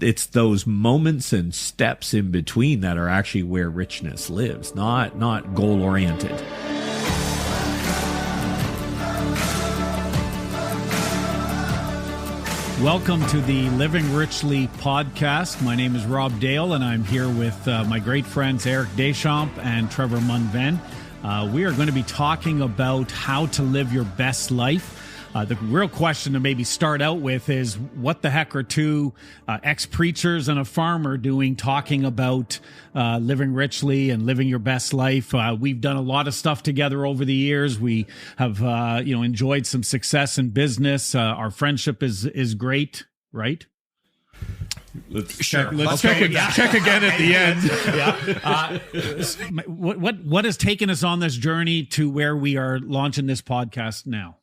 it's those moments and steps in between that are actually where richness lives, not goal oriented. Welcome to the Living Richly podcast. My name is Rob Dale, and I'm here with my great friends Eric Deschamps and Trevor Munven. We are going to be talking about how to live your best life. The real question to maybe start out with is, what the heck are two ex-preachers and a farmer doing talking about living richly and living your best life? We've done a lot of stuff together over the years. We have enjoyed some success in business. Our friendship is great, right? Let's check again at the end. What has taken us on this journey to where we are launching this podcast now?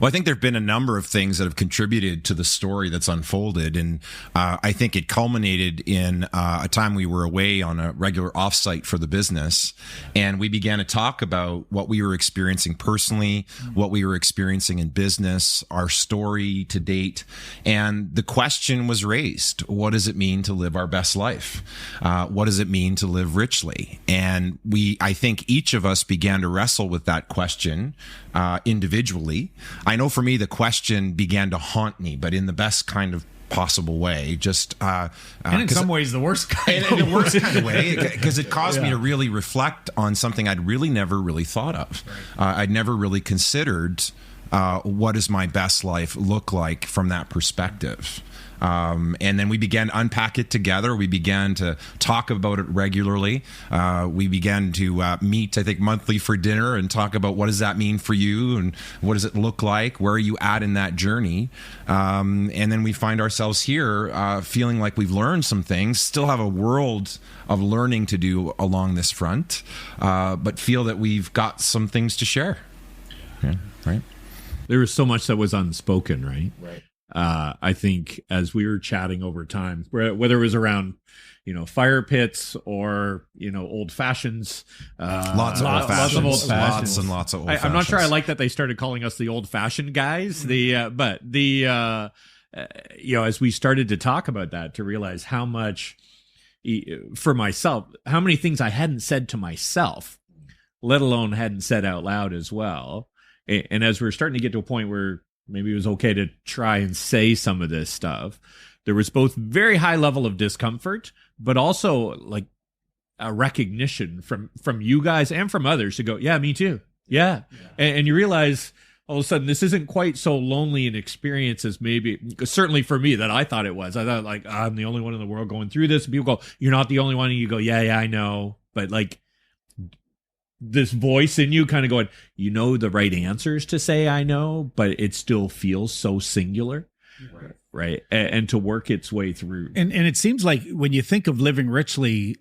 Well, I think there have been a number of things that have contributed to the story that's unfolded. And I think it culminated in a time we were away on a regular offsite for the business. And we began to talk about what we were experiencing personally, what we were experiencing in business, our story to date. And the question was raised: what does it mean to live our best life? What does it mean to live richly? And I think each of us began to wrestle with that question individually. I know for me, the question began to haunt me, but in the best kind of possible way. Just and in some ways, the worst kind. In the worst kind of way, because it caused me to really reflect on something I'd really never really thought of. I'd never really considered what does my best life look like from that perspective. And then we began to unpack it together. We began to talk about it regularly. We began to meet, I think, monthly for dinner and talk about what does that mean for you and what does it look like? Where are you at in that journey? And then we find ourselves here feeling like we've learned some things, still have a world of learning to do along this front, but feel that we've got some things to share. Yeah, right? There was so much that was unspoken, right? Right. I think as we were chatting over time, whether it was around, fire pits or, old fashions, lots of old fashions. I'm not sure I like that they started calling us the old fashioned guys. As we started to talk about that, to realize how much for myself, how many things I hadn't said to myself, let alone hadn't said out loud as well. And as we're starting to get to a point where maybe it was okay to try and say some of this stuff, there was both very high level of discomfort, but also like a recognition from you guys and from others to go, yeah, me too. Yeah. And you realize all of a sudden this isn't quite so lonely an experience as maybe, certainly for me, that I thought it was. I thought like, I'm the only one in the world going through this. And people go, you're not the only one. And you go, yeah, I know. But like, this voice in you kind of going, the right answers to say, I know, but it still feels so singular, right? And to work its way through. And it seems like when you think of living richly,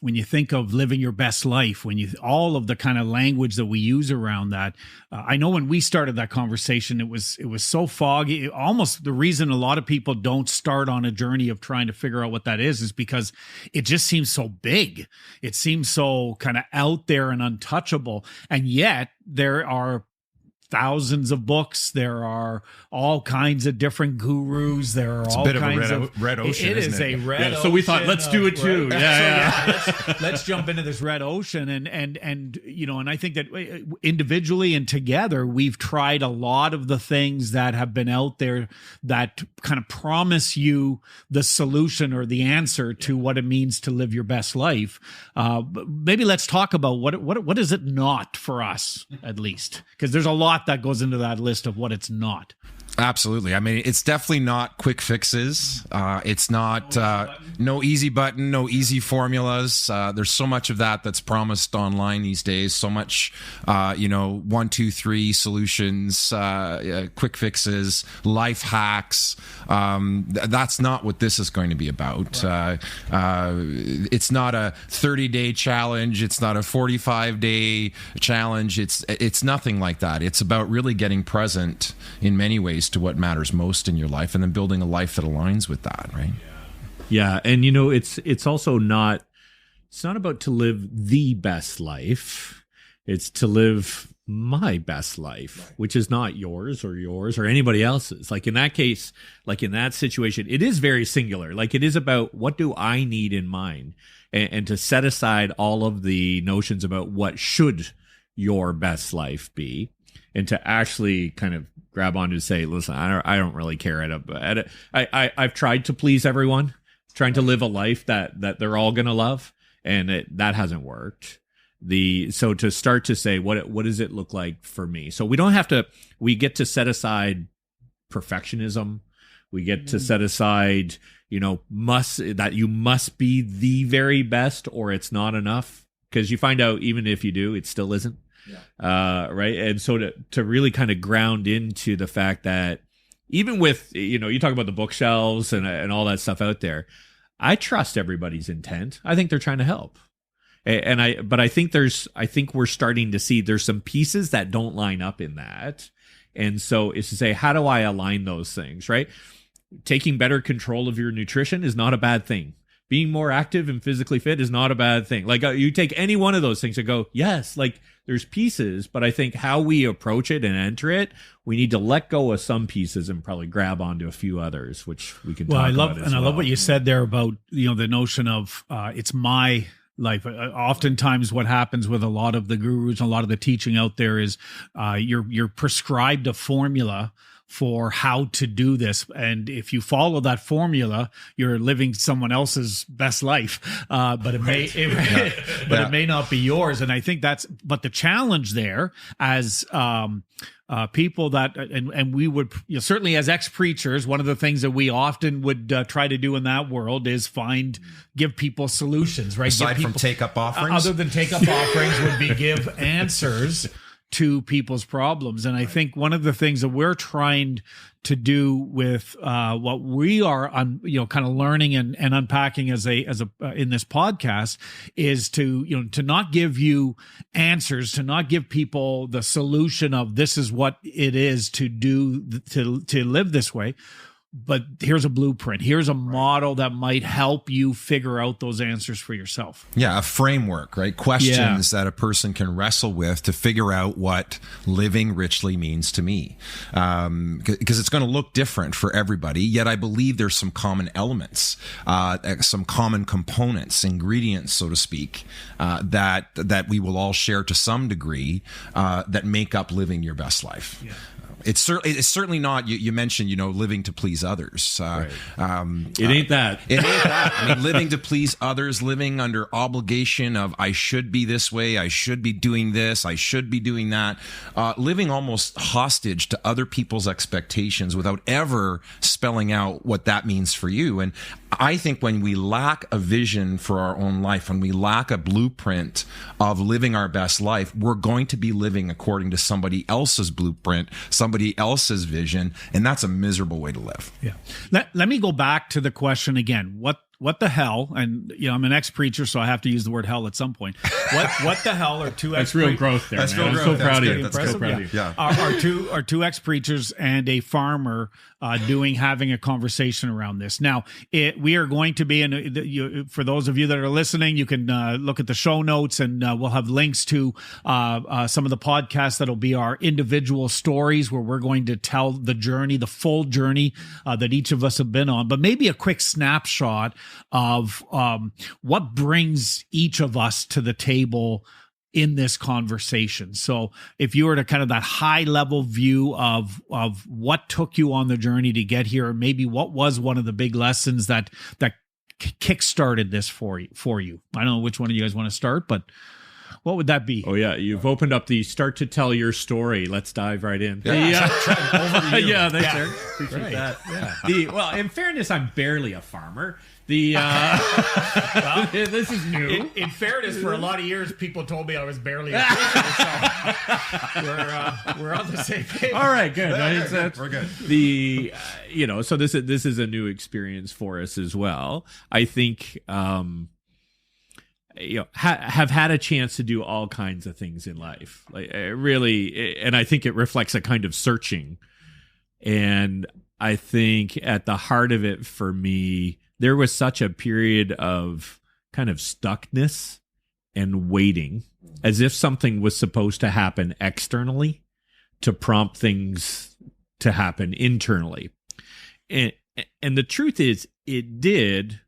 when you think of living your best life, all of the kind of language that we use around that, I know when we started that conversation, it was so foggy. Almost the reason a lot of people don't start on a journey of trying to figure out what that is because it just seems so big. It seems so kind of out there and untouchable. And yet there are thousands of books. There are all kinds of different gurus. There are all kinds of red ocean. It is a red ocean. So we thought, let's do it too. Right? Let's jump into this red ocean. And I think that individually and together, we've tried a lot of the things that have been out there that kind of promise you the solution or the answer to what it means to live your best life. Maybe let's talk about what is it not for us, at least, because there's a lot that goes into that list of what it's not. Absolutely. I mean, it's definitely not quick fixes. It's not no easy button, no easy formulas. There's so much of that that's promised online these days. So much, 1, 2, 3 solutions, quick fixes, life hacks. That's not what this is going to be about. Right. It's not a 30-day challenge. It's not a 45-day challenge. It's nothing like that. It's about really getting present in many ways to what matters most in your life, and then building a life that aligns with that, right? Yeah, and it's also not about to live the best life. It's to live my best life, which is not yours or anybody else's. Like in that case, like in that situation, it is very singular. Like it is about what do I need in mind, and to set aside all of the notions about what should your best life be, and to actually kind of grab on to say, listen, I don't really care. I've tried to please everyone, trying to live a life that they're all going to love, and that hasn't worked. So to start to say, what does it look like for me? So we get to set aside perfectionism. We get to set aside, you must be the very best, or it's not enough, because you find out even if you do, it still isn't. Yeah. Right. And so to really kind of ground into the fact that even with, you talk about the bookshelves and all that stuff out there, I trust everybody's intent. I think they're trying to help. But I think we're starting to see there's some pieces that don't line up in that. And so it's to say, how do I align those things, right? Taking better control of your nutrition is not a bad thing. Being more active and physically fit is not a bad thing. Like you take any one of those things and go, yes, like there's pieces, but I think how we approach it and enter it, we need to let go of some pieces and probably grab onto a few others, which we can talk about as well. I love what you said there about, the notion of it's my life. Oftentimes what happens with a lot of the gurus and a lot of the teaching out there is you're prescribed a formula for how to do this, and if you follow that formula, you're living someone else's best life, but it may not be yours. And I think but the challenge there give people that, and we would, certainly as ex-preachers, one of the things that we often would try to do in that world is give people solutions, right? Aside from take-up offerings? Other than take-up offerings would be give answers to people's problems. And I think one of the things that we're trying to do with what we are kind of learning and unpacking as a in this podcast is to not give you answers, to not give people the solution of this is what it is to do to live this way. But here's a blueprint. Here's a model that might help you figure out those answers for yourself. Yeah, a framework, right? Questions that a person can wrestle with to figure out what living richly means to me. Because it's going to look different for everybody, yet I believe there's some common elements, some common components, ingredients, so to speak, that we will all share to some degree that make up living your best life. Yeah. It's certainly not. You mentioned, living to please others. Right. It ain't that. It ain't that. I mean, living to please others, living under obligation of I should be this way, I should be doing this, I should be doing that. Living almost hostage to other people's expectations without ever spelling out what that means for you. And I think when we lack a vision for our own life, when we lack a blueprint of living our best life, we're going to be living according to somebody else's blueprint, somebody else's vision, and that's a miserable way to live. Yeah. Let me go back to the question again. What the hell? And I'm an ex-preacher, so I have to use the word hell at some point. What the hell are two That's real growth there. That's man. real growth. I'm so proud of you. That's so good. proud of you. Yeah. Are two ex-preachers and a farmer having a conversation around this. Now, we are going to be for those of you that are listening, you can look at the show notes, and we'll have links to some of the podcasts that'll be our individual stories where we're going to tell the journey, the full journey that each of us have been on, but maybe a quick snapshot of what brings each of us to the table in this conversation. So if you were to kind of that high level view of what took you on the journey to get here, maybe what was one of the big lessons that kickstarted this for you. I don't know which one of you guys want to start, but what would that be? Oh yeah, you've opened up the start to tell your story. Let's dive right in. Yeah. Over to you. Yeah, thanks, Eric. Appreciate that. Yeah. Well, in fairness, I'm barely a farmer. This is new. In fairness, for a lot of years, people told me I was barely a farmer, so we're on the same page. All right, good. We're good. So this is a new experience for us as well. I think have had a chance to do all kinds of things in life, and I think it reflects a kind of searching. And I think at the heart of it for me, there was such a period of kind of stuckness and waiting, as if something was supposed to happen externally to prompt things to happen internally. And the truth is, it did,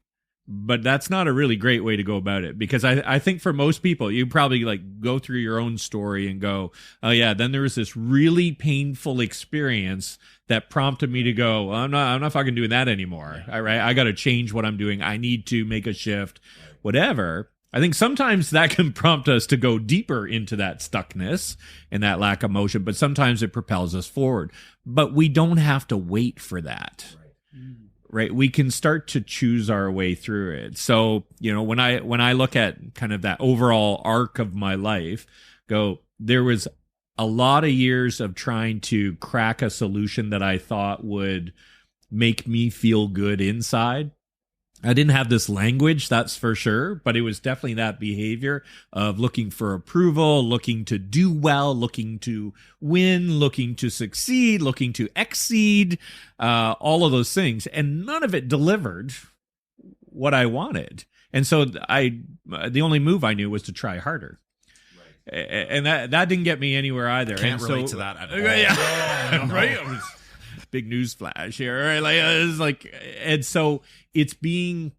but that's not a really great way to go about it, because I think for most people, you probably like go through your own story and go, oh yeah, then there was this really painful experience that prompted me to go, well, I'm not fucking doing that anymore. All right, I got to change what I'm doing. I need to make a shift, whatever. I think sometimes that can prompt us to go deeper into that stuckness and that lack of motion, but sometimes it propels us forward. But we don't have to wait for that. Right? We can start to choose our way through it. So, you know, when I look at kind of that overall arc of my life, there was a lot of years of trying to crack a solution that I thought would make me feel good inside. I didn't have this language, that's for sure, but it was definitely that behavior of looking for approval, looking to do well, looking to win, looking to succeed, looking to exceed, all of those things. And none of it delivered what I wanted. And so the only move I knew was to try harder. Right. And that didn't get me anywhere either. Can't relate to that at all. Yeah, no. Right? Big news flash here, right? Like, it's like, and so it's being,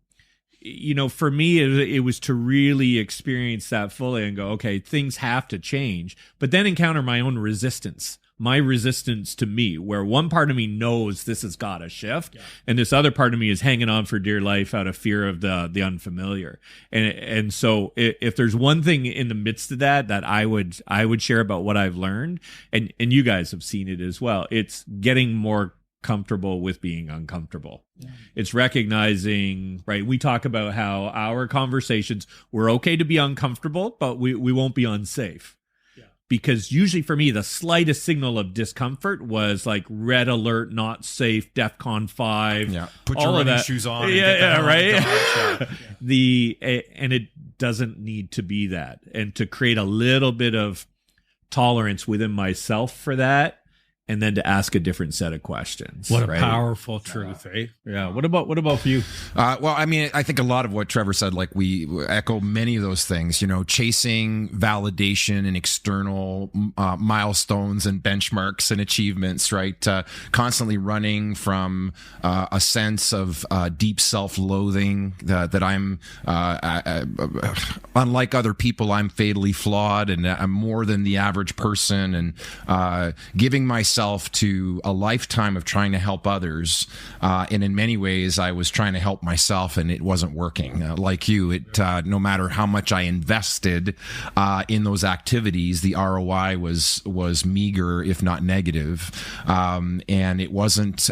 you know, for me, it was to really experience that fully and go, okay, things have to change, but then encounter my own resistance, my resistance to me, where one part of me knows this has got to shift, and this other part of me is hanging on for dear life out of fear of the unfamiliar. And so if there's one thing in the midst of that I would share about what I've learned, and you guys have seen it as well, it's getting more comfortable with being uncomfortable. It's recognizing, right? We talk about how our conversations, we're okay to be uncomfortable, but we won't be unsafe. Because usually for me, the slightest signal of discomfort was like red alert, not safe, DEFCON 5. Yeah, put your running shoes on. Right. And it doesn't need to be that. And to create a little bit of tolerance within myself for that, and then to ask a different set of questions. What a powerful truth, eh? Yeah. What about for you? Well, I mean, I think a lot of what Trevor said, like we echo many of those things, you know, chasing validation and external milestones and benchmarks and achievements, right? Constantly running from a sense of deep self-loathing that I'm, unlike other people, I'm fatally flawed and I'm more than the average person, and giving myself to a lifetime of trying to help others, and in many ways I was trying to help myself and it wasn't working. Like you, no matter how much I invested in those activities, the ROI was meager, if not negative, and it wasn't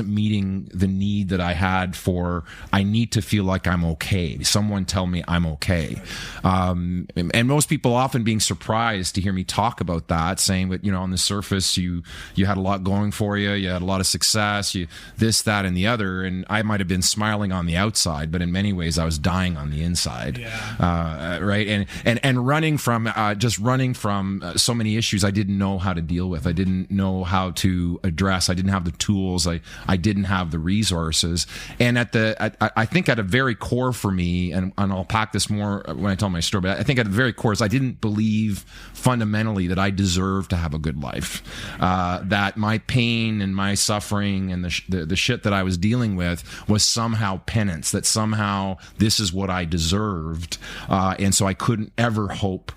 meeting the need that I had for, I need to feel like I'm okay. Someone tell me I'm okay. And most people often being surprised to hear me talk about that, saying that, you know, on the surface you had a lot going for you, you had a lot of success, you this, that, and the other, and I might have been smiling on the outside, but in many ways I was dying on the inside. Right? And running from so many issues I didn't know how to deal with. I didn't know how to address. I didn't have the tools. I didn't have the resources. And I think at a very core for me, and I'll pack this more when I tell my story, but I think at the very core is I didn't believe fundamentally that I deserved to have a good life. That my pain and my suffering and the shit that I was dealing with was somehow penance, that somehow this is what I deserved, and so I couldn't ever hope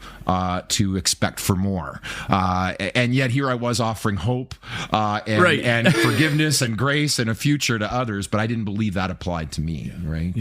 to expect for more. And yet here I was offering hope and forgiveness and grace and a future to others, but I didn't believe that applied to me. Right?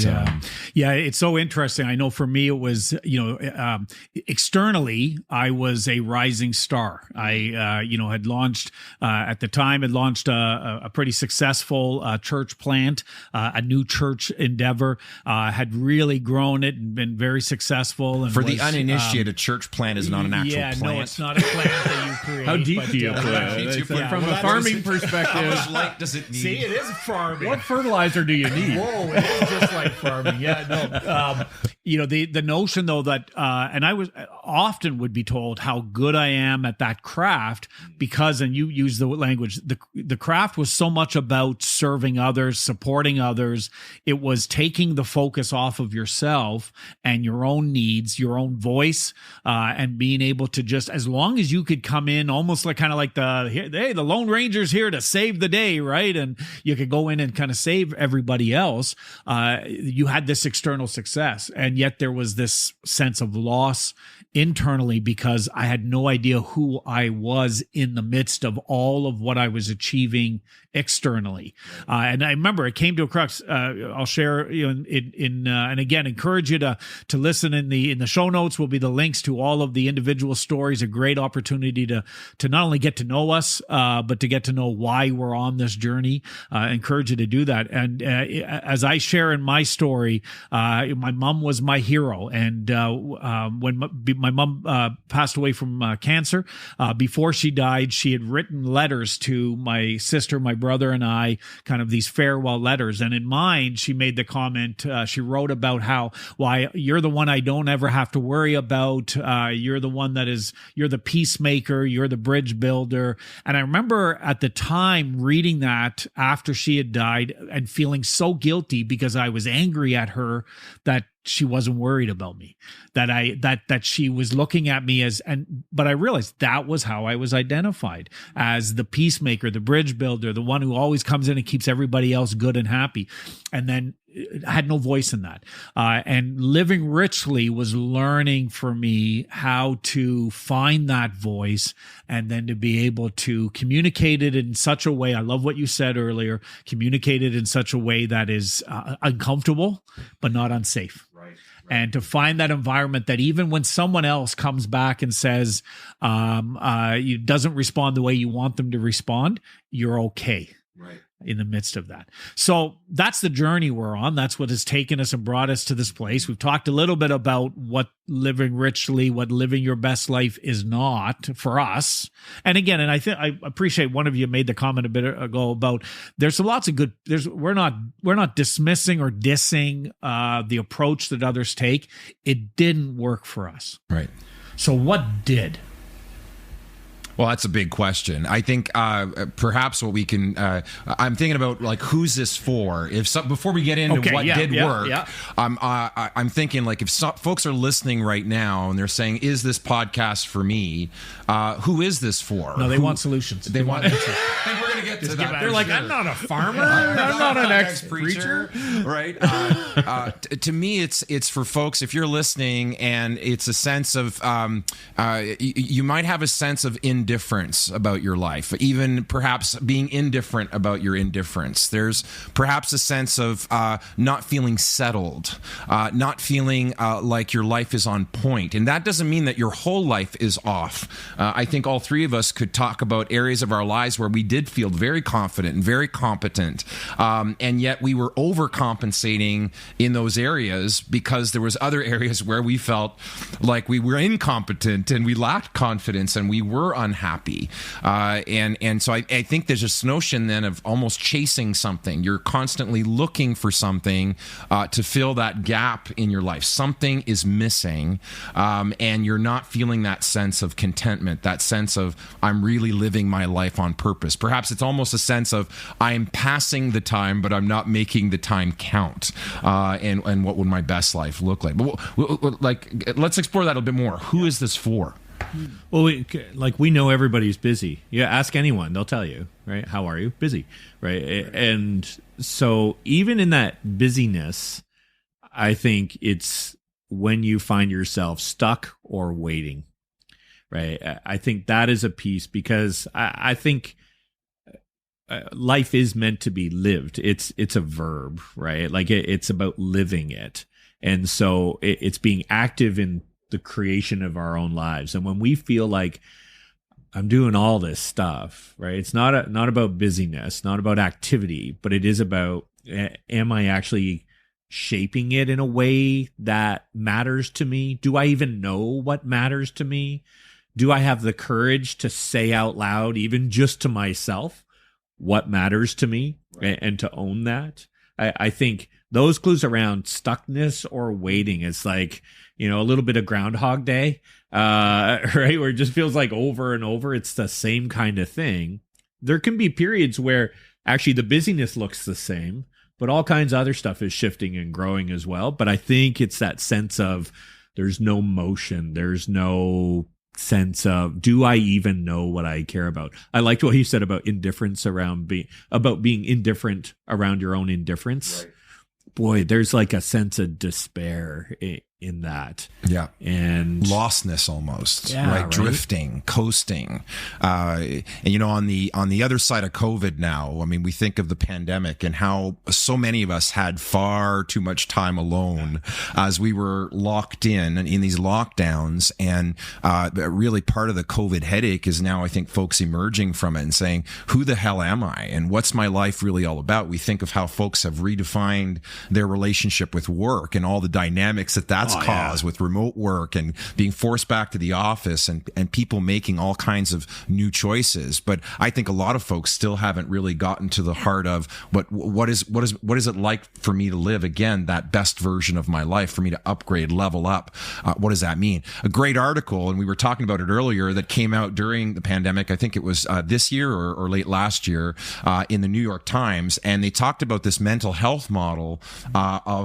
Yeah, it's so interesting. I know for me it was, you know, externally I was a rising star. I had launched at the time, had launched a pretty successful church plant, a new church endeavor, had really grown it and been very successful. And for the uninitiated, church plant is not an actual plant. No, it's not a plant that you create. How deep do you plant? From a farming perspective, how much light does it need? See, it is farming. What fertilizer do you need? Whoa, it is just like farming. Yeah, no. You know, the notion though that, and I was often would be told how good I am at that craft because, and you use the language, the craft was so much about serving others, supporting others. It was taking the focus off of yourself and your own needs, your own voice, and being able to just, as long as you could come in almost like kind of like the Lone Ranger's here to save the day, right? And you could go in and kind of save everybody else. You had this external success, and yet there was this sense of loss internally because I had no idea who I was in the midst of all of what I was achieving externally. And I remember it came to a crux. I'll share, and again, encourage you to listen. In the show notes will be the links to all of the individual stories. A great opportunity to not only get to know us, but to get to know why we're on this journey. Encourage you to do that. And as I share in my story, my mom was my hero. And when my mom passed away from cancer, before she died, she had written letters to my sister, my brother, and I, kind of these farewell letters. And in mine, she made the comment, she wrote about how, why you're the one I don't ever have to worry about. You're the one you're the peacemaker, you're the bridge builder. And I remember at the time reading that after she had died and feeling so guilty because I was angry at her that she wasn't worried about me, that she was looking at me but I realized that was how I was identified, as the peacemaker, the bridge builder, the one who always comes in and keeps everybody else good and happy. And then I had no voice in that. And living richly was learning for me how to find that voice and then to be able to communicate it in such a way. I love what you said earlier, communicate it in such a way that is uncomfortable, but not unsafe. And to find that environment that even when someone else comes back and says, doesn't respond the way you want them to respond, you're okay. Right. In the midst of that. So that's the journey we're on. That's what has taken us and brought us to this place. We've talked a little bit about what living richly, what living your best life is not for us. And again, and I think I appreciate one of you made the comment a bit ago about there's lots of good, we're not dismissing or dissing the approach that others take. It didn't work for us. Right. So what did? Well, that's a big question. I think perhaps what we can, I'm thinking about like, who's this for? Before we get into what did work, I'm thinking like if folks are listening right now and they're saying, is this podcast for me? Who is this for? No, they want solutions. They want answers. And we're going to get to that. They're like, I'm not a farmer. I'm not an ex-preacher. Right? To me, it's for folks, if you're listening and it's a sense of, you might have a sense of indifference about your life, even perhaps being indifferent about your indifference. There's perhaps a sense of not feeling settled, not feeling like your life is on point. And that doesn't mean that your whole life is off. I think all three of us could talk about areas of our lives where we did feel very confident and very competent, and yet we were overcompensating in those areas because there was other areas where we felt like we were incompetent and we lacked confidence and we were unhappy. And so I think there's this notion then of almost chasing something. You're constantly looking for something to fill that gap in your life. Something is missing, and you're not feeling that sense of contentment, that sense of I'm really living my life on purpose. Perhaps it's almost a sense of I'm passing the time, but I'm not making the time count. And what would my best life look like? But let's explore that a bit more. Who is this for? Well, we know everybody's busy. Yeah, ask anyone; they'll tell you, right? How are you? Busy, right? And so, even in that busyness, I think it's when you find yourself stuck or waiting, right? I think that is a piece because I think life is meant to be lived. It's a verb, right? Like it's about living it, and so it's being active in the creation of our own lives. And when we feel like I'm doing all this stuff, right? It's not about busyness, not about activity, but it is about, am I actually shaping it in a way that matters to me? Do I even know what matters to me? Do I have the courage to say out loud, even just to myself, what matters to me, right, and to own that? I think those clues around stuckness or waiting is like, a little bit of Groundhog Day, right? Where it just feels like over and over, it's the same kind of thing. There can be periods where actually the busyness looks the same, but all kinds of other stuff is shifting and growing as well. But I think it's that sense of there's no motion. There's no sense of, do I even know what I care about? I liked what you said about indifference around being indifferent around your own indifference. Right. Boy, there's like a sense of despair in that. Yeah. And lostness almost, right? Drifting, coasting. And on the other side of COVID now, I mean, we think of the pandemic and how so many of us had far too much time alone as we were locked in these lockdowns. And really part of the COVID headache is now, I think, folks emerging from it and saying, who the hell am I? And what's my life really all about? We think of how folks have redefined their relationship with work and all the dynamics that's caused with remote work and being forced back to the office and people making all kinds of new choices. But I think a lot of folks still haven't really gotten to the heart of what is it like for me to live again that best version of my life, for me to upgrade, level up. What does that mean? A great article, and we were talking about it earlier, that came out during the pandemic. I think it was this year or late last year in the New York Times, and they talked about this mental health model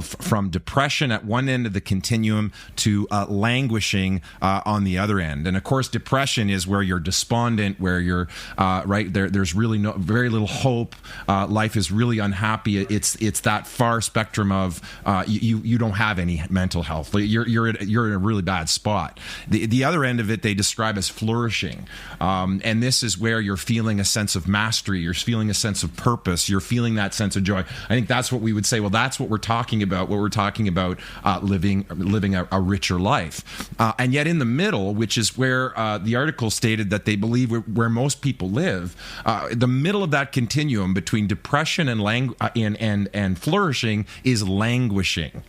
from depression at one end of the continuum to languishing on the other end. And of course, depression is where you're despondent, where you're there's really very little hope. Life is really unhappy. It's that far spectrum of you don't have any mental health. You're in a really bad spot. The other end of it they describe as flourishing, and this is where you're feeling a sense of mastery. You're feeling a sense of purpose. You're feeling that sense of joy. I think that's what we would say. Well, that's what we're talking about. What we're talking about living a richer life. And yet in the middle, which is where the article stated that they believe where most people live, the middle of that continuum between depression and flourishing is languishing.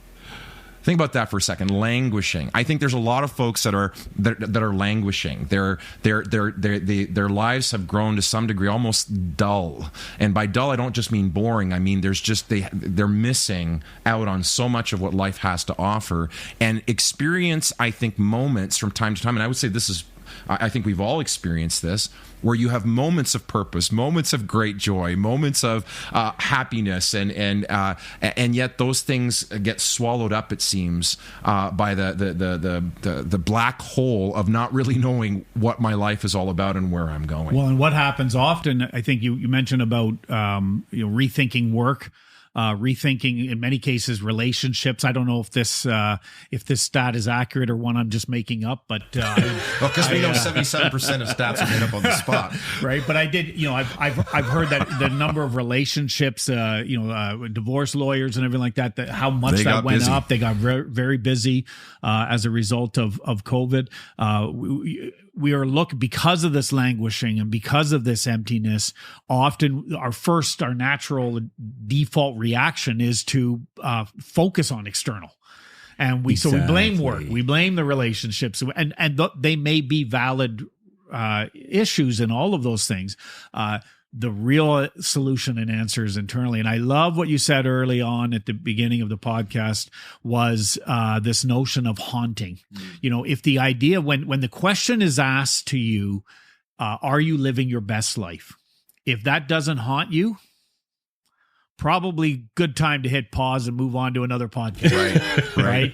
Think about that for a second. Languishing. I think there's a lot of folks that are languishing. Their lives have grown to some degree almost dull. And by dull, I don't just mean boring. I mean they're missing out on so much of what life has to offer, and experience, I think, moments from time to time. And I would say I think we've all experienced this, where you have moments of purpose, moments of great joy, moments of happiness, and yet those things get swallowed up, it seems, by the black hole of not really knowing what my life is all about and where I'm going. Well, and what happens often, I think you mentioned about rethinking work. Rethinking, in many cases, relationships. I don't know if this stat is accurate or one I'm just making up, but because we know 77% of stats are made up on the spot, right? But I did, I've heard that the number of relationships, divorce lawyers and everything like that how much that went up. They got very, very busy as a result of COVID. We are because of this languishing and because of this emptiness, often our natural default reaction is to focus on external. And so we blame work, we blame the relationships, and they may be valid issues in all of those things. The real solution and answer is internally. And I love what you said early on at the beginning of the podcast was this notion of haunting. If the idea, when the question is asked to you, are you living your best life? If that doesn't haunt you, probably good time to hit pause and move on to another podcast. Right.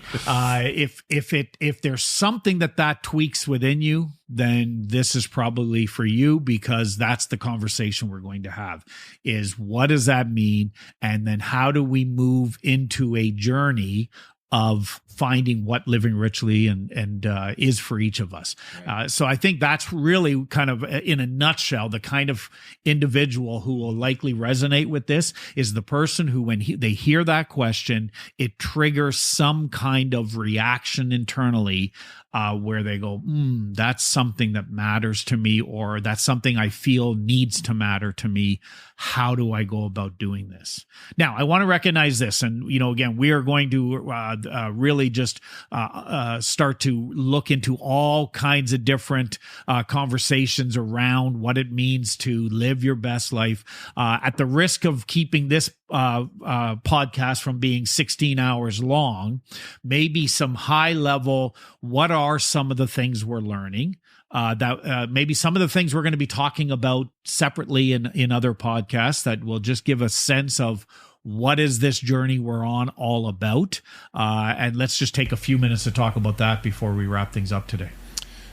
If there's something that tweaks within you, then this is probably for you, because that's the conversation we're going to have is what does that mean? And then how do we move into a journey of finding what living richly and is for each of us. Right. So I think that's really kind of, in a nutshell, the kind of individual who will likely resonate with this is the person who, when they hear that question, it triggers some kind of reaction internally where they go, that's something that matters to me, or that's something I feel needs to matter to me. How do I go about doing this? Now, I want to recognize this. And, again, we are going to, really just start to look into all kinds of different conversations around what it means to live your best life. At the risk of keeping this podcast from being 16 hours long, maybe some high level, what are some of the things we're learning? That maybe some of the things we're going to be talking about separately in other podcasts that will just give a sense of what is this journey we're on all about. And let's just take a few minutes to talk about that before we wrap things up today.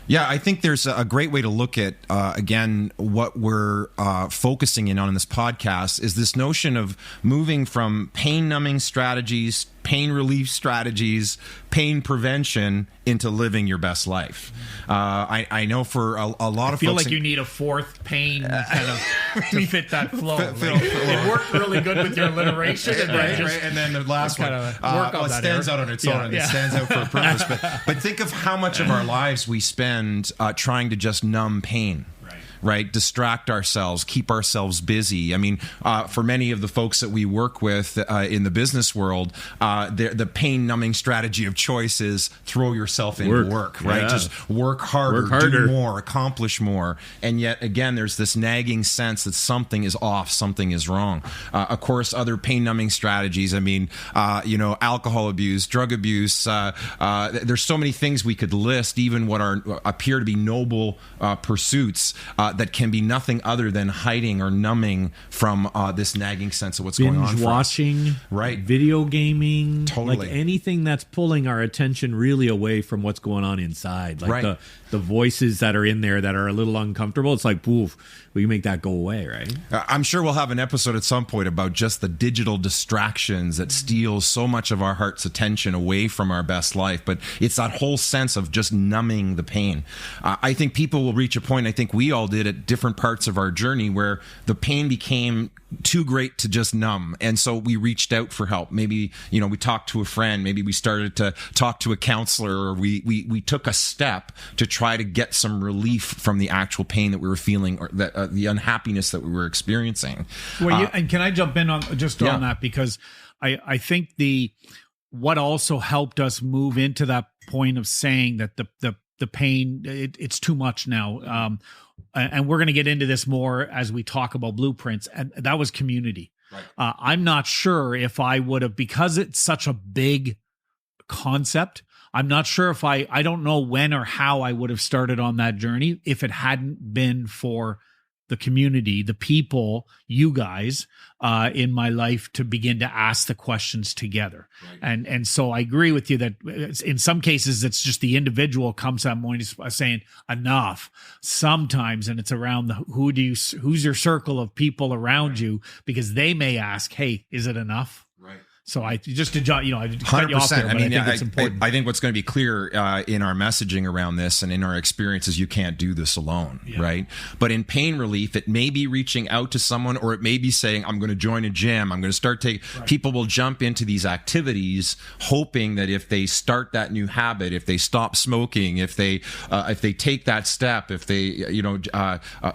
Yeah, I think there's a great way to look at, again, what we're focusing in on this podcast is this notion of moving from pain-numbing strategies, pain relief strategies, pain prevention into living your best life. I know for a lot of folks... I feel like you need a fourth pain kind of to fit that flow. It worked really good with your alliteration. And then the last one. It stands out on its own. It stands out for a purpose. But think of how much of our lives we spend trying to just numb pain. Right? Distract ourselves, keep ourselves busy. I mean, for many of the folks that we work with in the business world, the pain-numbing strategy of choice is throw yourself into work, right? Yeah. Just work harder, do more, accomplish more. And yet, again, there's this nagging sense that something is off, something is wrong. Of course, other pain-numbing strategies, I mean, alcohol abuse, drug abuse. There's so many things we could list, even what appear to be noble pursuits, that can be nothing other than hiding or numbing from this nagging sense of what's going on. Binge watching, right? Video gaming, totally. Like anything that's pulling our attention really away from what's going on inside. Like the voices that are in there that are a little uncomfortable. It's like, poof, we can make that go away, right? I'm sure we'll have an episode at some point about just the digital distractions that steal so much of our heart's attention away from our best life. But it's that whole sense of just numbing the pain. I think people will reach a point, I think we all did at different parts of our journey, where the pain became too great to just numb. And so we reached out for help. Maybe, we talked to a friend. Maybe we started to talk to a counselor, or we took a step to try to get some relief from the actual pain that we were feeling, or that the unhappiness that we were experiencing. Well, and can I jump in on that? Because I think what also helped us move into that point of saying that the pain, it's too much now. And we're going to get into this more as we talk about blueprints. And that was community. Right. I'm not sure if I would have, because it's such a big concept, I'm not sure if I don't know when or how I would have started on that journey if it hadn't been for the community, the people, you guys in my life, to begin to ask the questions together. Right. And so I agree with you that in some cases it's just the individual comes to that point saying enough sometimes, and it's around who's your circle of people around you, because they may ask, hey, is it enough? So I just to cut you off there, but I think it's important. I think what's going to be clear in our messaging around this and in our experiences, you can't do this alone, right? But in pain relief, it may be reaching out to someone, or it may be saying, I'm going to join a gym. I'm going to start People will jump into these activities hoping that if they start that new habit, if they stop smoking, if they take that step, if they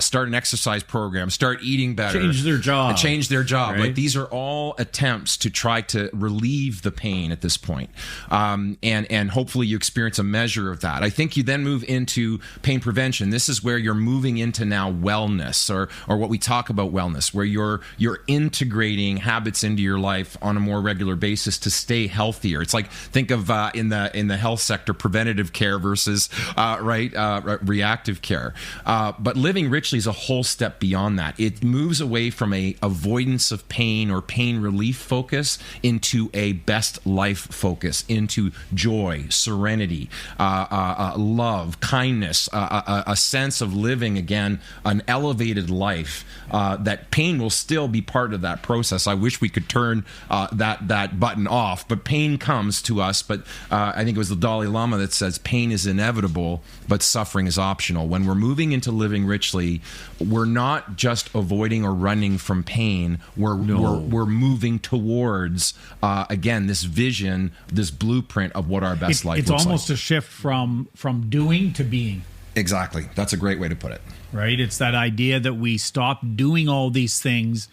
start an exercise program, start eating better, change their job. Right? Like, these are all attempts to try to relieve the pain at this point. And hopefully you experience a measure of that. I think you then move into pain prevention. This is where you're moving into now wellness, or what we talk about wellness, where you're integrating habits into your life on a more regular basis to stay healthier. It's like, think of in the health sector, preventative care versus reactive care. But living richly is a whole step beyond that. It moves away from a avoidance of pain or pain relief focus into a best life focus, into joy, serenity, love, kindness, a sense of living, again, an elevated life. That pain will still be part of that process. I wish we could turn that button off, but pain comes to us. But I think it was the Dalai Lama that says pain is inevitable, but suffering is optional. When we're moving into living richly, we're not just avoiding or running from pain. We're moving towards again, this vision, this blueprint of what our best life looks like. It's almost a shift from doing to being. Exactly. That's a great way to put it. Right? It's that idea that we stop doing all these things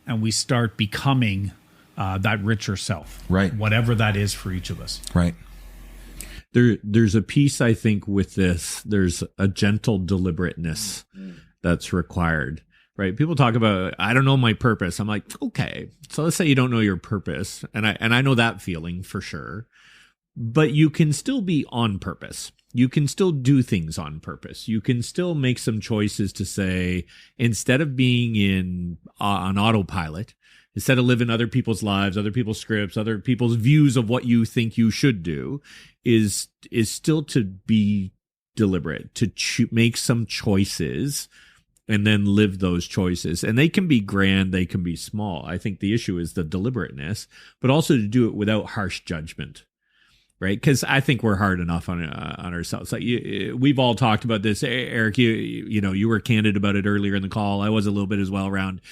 and we start becoming that richer self, right? Whatever that is for each of us, right? There's a piece, I think, with this. There's a gentle deliberateness that's required, right? People talk about, I don't know my purpose. I'm like, okay, so let's say you don't know your purpose, and I know that feeling for sure, but you can still be on purpose. You can still do things on purpose. You can still make some choices to say, instead of being on autopilot, instead of living other people's lives, other people's scripts, other people's views of what you think you should do, is still to be deliberate, to make some choices and then live those choices. And they can be grand, they can be small. I think the issue is the deliberateness, but also to do it without harsh judgment. Right, because I think we're hard enough on ourselves. Like we've all talked about this, Eric. You were candid about it earlier in the call. I was a little bit as well around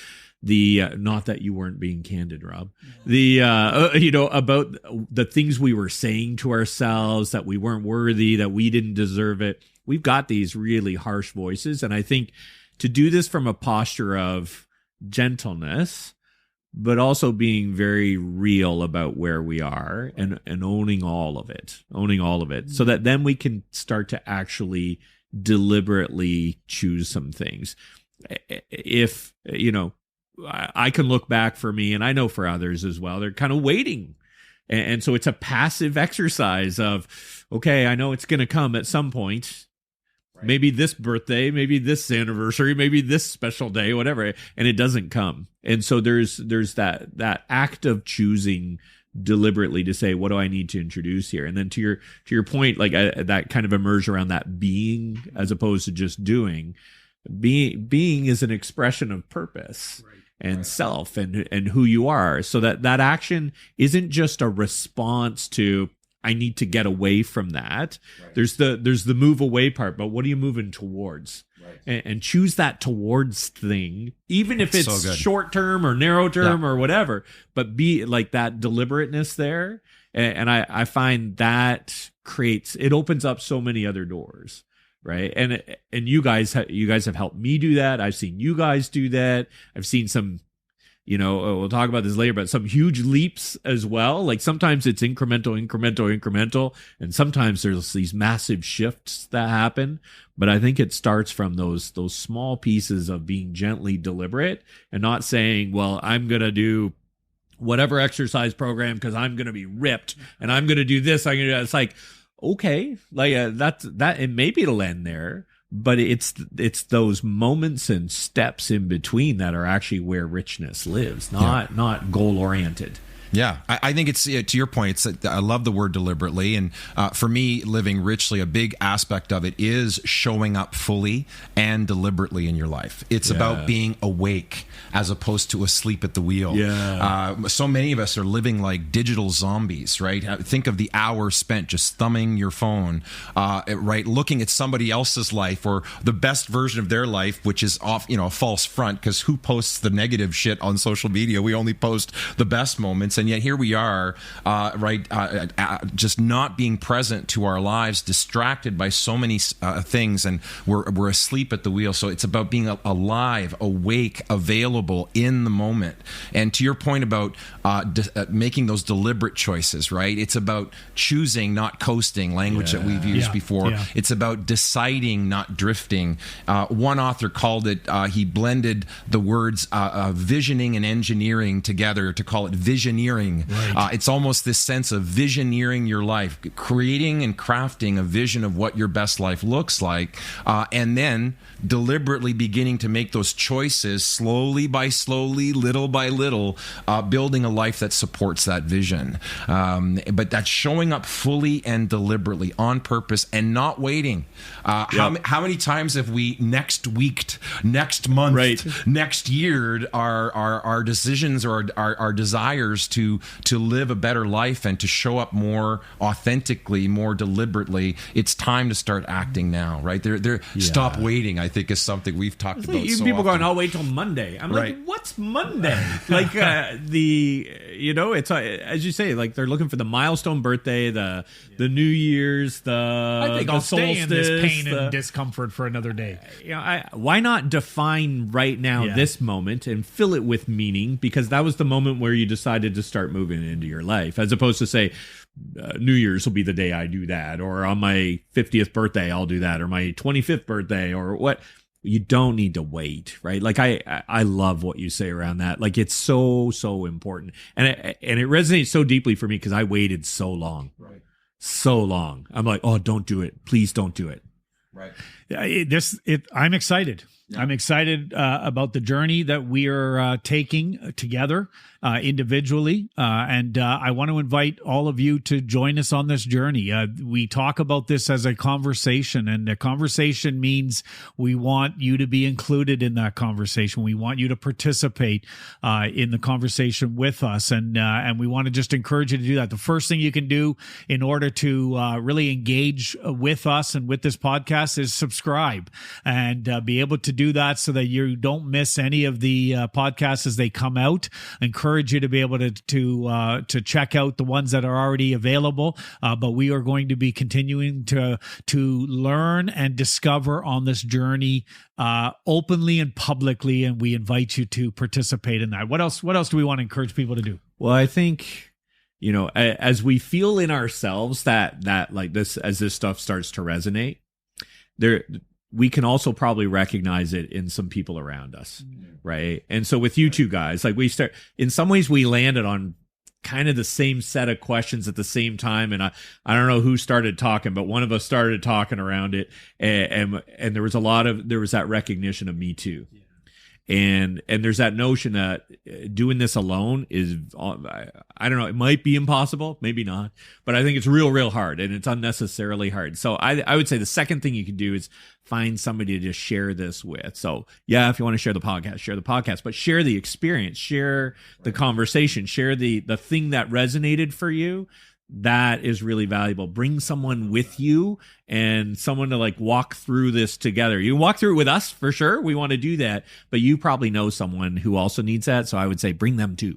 the not that you weren't being candid, Rob. The about the things we were saying to ourselves, that we weren't worthy, that we didn't deserve it. We've got these really harsh voices, and I think to do this from a posture of gentleness, but also being very real about where we are and owning all of it, so that then we can start to actually deliberately choose some things. If, I can look back for me, and I know for others as well, they're kind of waiting. And so it's a passive exercise of, okay, I know it's going to come at some point. Right. Maybe this birthday, maybe this anniversary, maybe this special day, whatever, and it doesn't come. And so there's that act of choosing deliberately to say, what do I need to introduce here? And then to your point, like that kind of emerge around that being as opposed to just doing. Being is an expression of purpose. Right. And self and who you are, so that action isn't just a response to, I need to get away from that. Right. There's the move away part, but what are you moving towards? Right. And choose that towards thing, even if it's so short term or narrow term or whatever, but be like that deliberateness there. And I find that opens up so many other doors. Right. And you guys have helped me do that. I've seen you guys do that. I've seen some, we'll talk about this later, but some huge leaps as well. Like sometimes it's incremental. And sometimes there's these massive shifts that happen. But I think it starts from those small pieces of being gently deliberate and not saying, well, I'm going to do whatever exercise program because I'm going to be ripped and I'm going to do this. I'm going to do that. It's like, okay, like that, and maybe it'll end there, but it's those moments and steps in between that are actually where richness lives, not goal oriented. Yeah, I think it's, to your point, I love the word deliberately. And for me, living richly, a big aspect of it is showing up fully and deliberately in your life. It's about being awake as opposed to asleep at the wheel. Yeah. So many of us are living like digital zombies, right? Think of the hours spent just thumbing your phone, right? Looking at somebody else's life or the best version of their life, which is off, a false front, because who posts the negative shit on social media? We only post the best moments. And yet here we are, just not being present to our lives, distracted by so many things, and we're asleep at the wheel. So it's about being alive, awake, available in the moment. And to your point about making those deliberate choices, right? It's about choosing, not coasting, language that we've used before. Yeah. It's about deciding, not drifting. One author called it, he blended the words visioning and engineering together to call it visioneering. Right. It's almost this sense of visioneering your life, creating and crafting a vision of what your best life looks like, and then deliberately beginning to make those choices slowly by slowly, little by little, building a life that supports that vision. But that's showing up fully and deliberately on purpose and not waiting. How many times have we next month, next year, our decisions or our desires to live a better life and to show up more authentically, more deliberately? It's time to start acting now, right? Stop waiting, I think, is something we've talked about so people often. going, I'll wait till Monday. I'm like, what's Monday? Like it's as you say, like they're looking for the milestone birthday, the New Year's, I think the I'll stay in solstice, this pain and discomfort for another day. Why not define right now this moment and fill it with meaning? Because that was the moment where you decided to start moving into your life, as opposed to say, New Year's will be the day I do that, or on my 50th birthday I'll do that, or my 25th birthday, or what. You don't need to wait, right? Like I love what you say around that. Like it's so important, and it resonates so deeply for me because I waited so long, right? So long. I'm like, oh, don't do it, please don't do it. Right. I'm excited. Yeah. I'm excited about the journey that we are taking together individually. And I want to invite all of you to join us on this journey. We talk about this as a conversation, and a conversation means we want you to be included in that conversation. We want you to participate in the conversation with us. And we want to just encourage you to do that. The first thing you can do in order to really engage with us and with this podcast is subscribe and be able to do that so that you don't miss any of the podcasts as they come out. I encourage you to be able to check out the ones that are already available. But we are going to be continuing to learn and discover on this journey openly and publicly, and we invite you to participate in that. What else do we want to encourage people to do? Well, I think, as we feel in ourselves that like this, as this stuff starts to resonate, we can also probably recognize it in some people around us, right? And so with you two guys, like in some ways we landed on kind of the same set of questions at the same time, and I don't know who started talking, but one of us started talking around it, and there was that recognition of me too. Yeah. And there's that notion that doing this alone is, I don't know, it might be impossible, maybe not, but I think it's real hard, and it's unnecessarily hard. So I would say the second thing you can do is find somebody to just share this with. So yeah, if you want to share the podcast, but share the experience, share the conversation, share the thing that resonated for you. That is really valuable. Bring someone with you and someone to like walk through this together. You can walk through it with us for sure. We want to do that, but you probably know someone who also needs that. So I would say bring them too.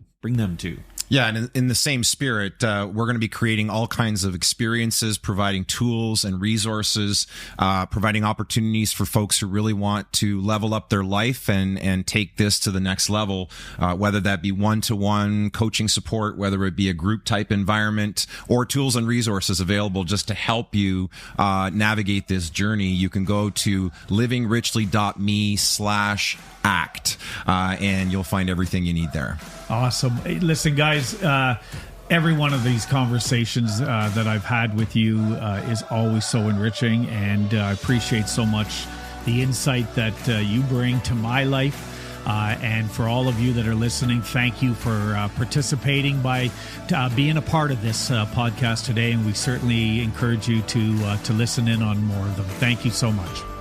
Yeah, and in the same spirit, we're going to be creating all kinds of experiences, providing tools and resources, providing opportunities for folks who really want to level up their life and take this to the next level, whether that be one-to-one coaching support, whether it be a group type environment, or tools and resources available just to help you navigate this journey. You can go to livingrichley.me/act, and you'll find everything you need there. Awesome. Hey, listen, guys, every one of these conversations that I've had with you is always so enriching, and I appreciate so much the insight that you bring to my life. And for all of you that are listening, thank you for participating by being a part of this podcast today, and we certainly encourage you to listen in on more of them. Thank you so much.